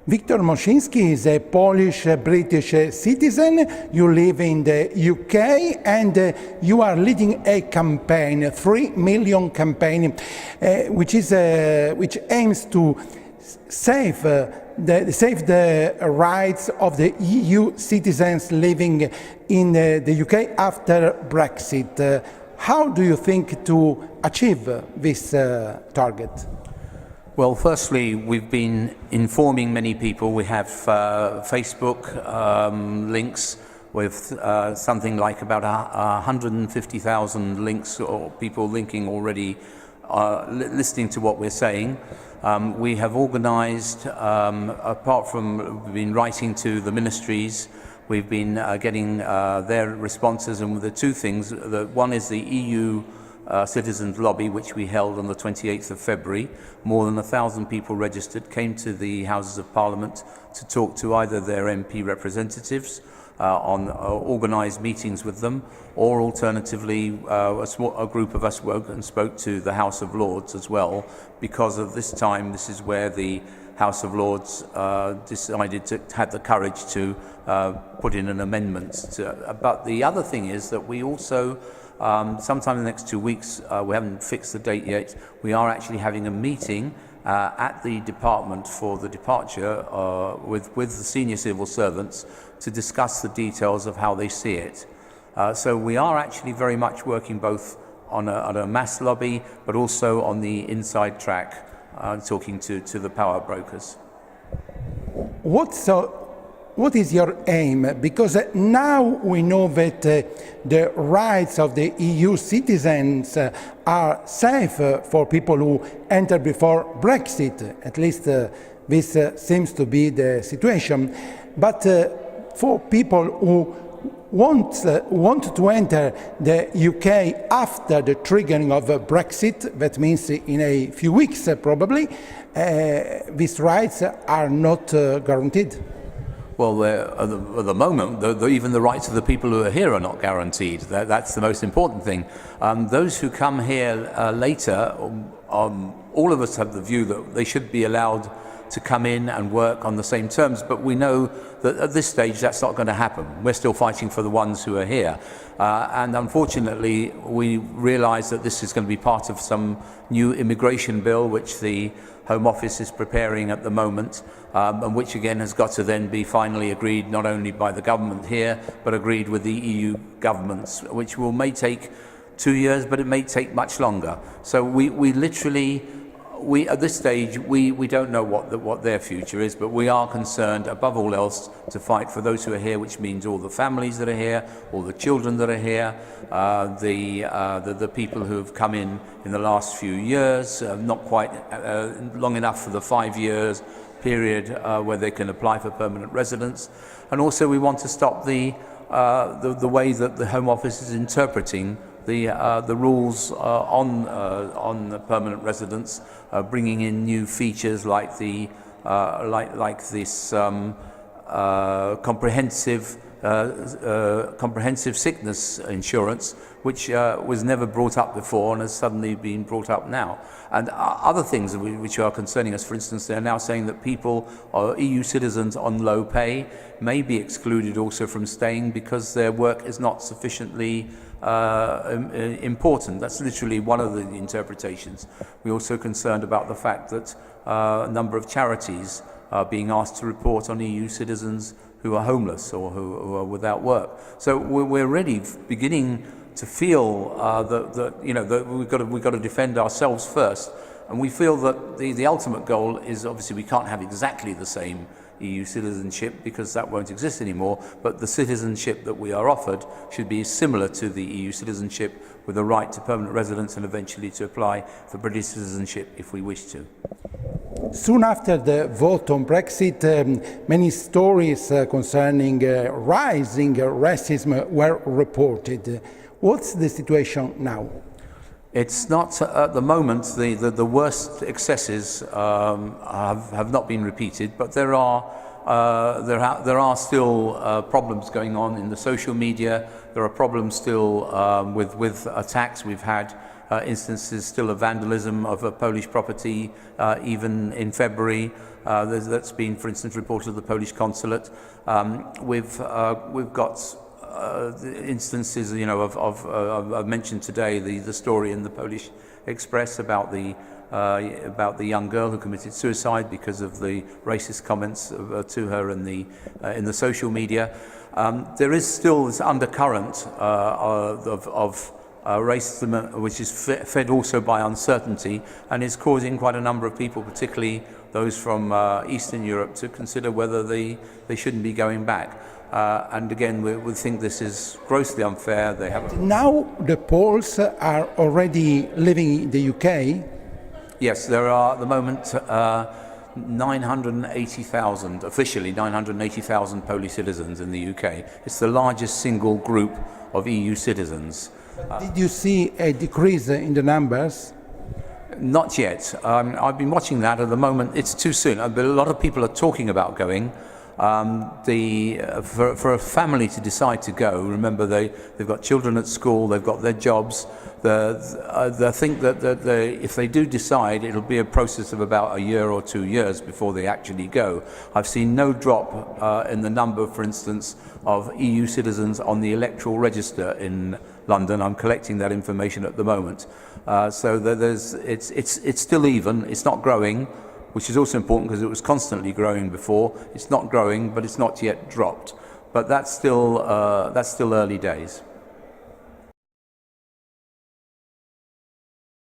Wiktor Moszczynski is a Polish-British citizen. You live in the UK and you are leading a campaign, 3 million campaign, which aims to save the rights of the EU citizens living in the UK after Brexit. How do you think to achieve this target? Well, firstly, we've been informing many people. We have Facebook links with something like about 150,000 links, or people linking already, listening to what we're saying. We have organized, apart from we've been writing to the ministries, we've been getting their responses, and the two things, one is the EU Citizens Lobby, which we held on the 28th of February. More than 1,000 people registered, came to the Houses of Parliament to talk to either their MP representatives on organised meetings with them, or alternatively a group of us spoke to the House of Lords as well, because of this time, this is where the House of Lords decided to have the courage to put in an amendment. But the other thing is that we also sometime in the next 2 weeks, we haven't fixed the date yet, we are actually having a meeting at the department for the departure with the senior civil servants to discuss the details of how they see it. So we are actually very much working both on a mass lobby, but also on the inside track, talking to the power brokers. What is your aim? Because now we know that the rights of the EU citizens are safe for people who enter before Brexit. At least this seems to be the situation. But for people who want to enter the UK after the triggering of Brexit, that means in a few weeks probably, these rights are not guaranteed. Well, at the moment, even the rights of the people who are here are not guaranteed. That's the most important thing. Those who come here later, all of us have the view that they should be allowed to come in and work on the same terms, but we know that at this stage that's not going to happen. We're still fighting for the ones who are here. And unfortunately, we realise that this is going to be part of some new immigration bill, which the Home Office is preparing at the moment, and which again has got to then be finally agreed not only by the government here, but agreed with the EU governments, which may take 2 years, but it may take much longer. So we literally, at this stage, we don't know what their future is, but we are concerned above all else to fight for those who are here, which means all the families that are here, all the children that are here, the people who have come in the last few years, not quite long enough for the 5 years period where they can apply for permanent residence. And also we want to stop the way that the Home Office is interpreting the rules on the permanent residence, bringing in new features like this comprehensive sickness insurance, which was never brought up before and has suddenly been brought up now. And other things which are concerning us, for instance, they're now saying that people, or EU citizens on low pay, may be excluded also from staying because their work is not sufficiently important. That's literally one of the interpretations. We're also concerned about the fact that a number of charities are being asked to report on EU citizens who are homeless or who are without work. So we're really beginning to feel that we've got to defend ourselves first, and we feel that the ultimate goal is, obviously we can't have exactly the same EU citizenship because that won't exist anymore, but the citizenship that we are offered should be similar to the EU citizenship, with a right to permanent residence and eventually to apply for British citizenship if we wish to. Soon after the vote on Brexit, many stories concerning rising racism were reported. What's the situation now? It's not, at the moment, the worst excesses have not been repeated, but there are still problems going on in the social media. There are problems still with attacks we've had instances still of vandalism of Polish property, even in February. That's been, for instance, reported at the Polish consulate. We've got instances, you know, I've mentioned today the story in the Polish Express about the young girl who committed suicide because of the racist comments to her in the social media. There is still this undercurrent of racism, which is fed also by uncertainty, and is causing quite a number of people, particularly those from Eastern Europe, to consider whether they shouldn't be going back. And again, we think this is grossly unfair. They have Now the Poles are already living in the UK. Yes, there are at the moment 980,000, officially 980,000 Polish citizens in the UK. It's the largest single group of EU citizens. Did you see a decrease in the numbers? Not yet. I've been watching that. At the moment, it's too soon. But a lot of people are talking about going. For a family to decide to go, remember they've got children at school, they've got their jobs. They think that if they do decide, it'll be a process of about a year or 2 years before they actually go. I've seen no drop in the number, for instance, of EU citizens on the electoral register in London. I'm collecting that information at the moment. So it's still even. It's not growing, which is also important because it was constantly growing before. It's not growing, but it's not yet dropped. But that's still early days.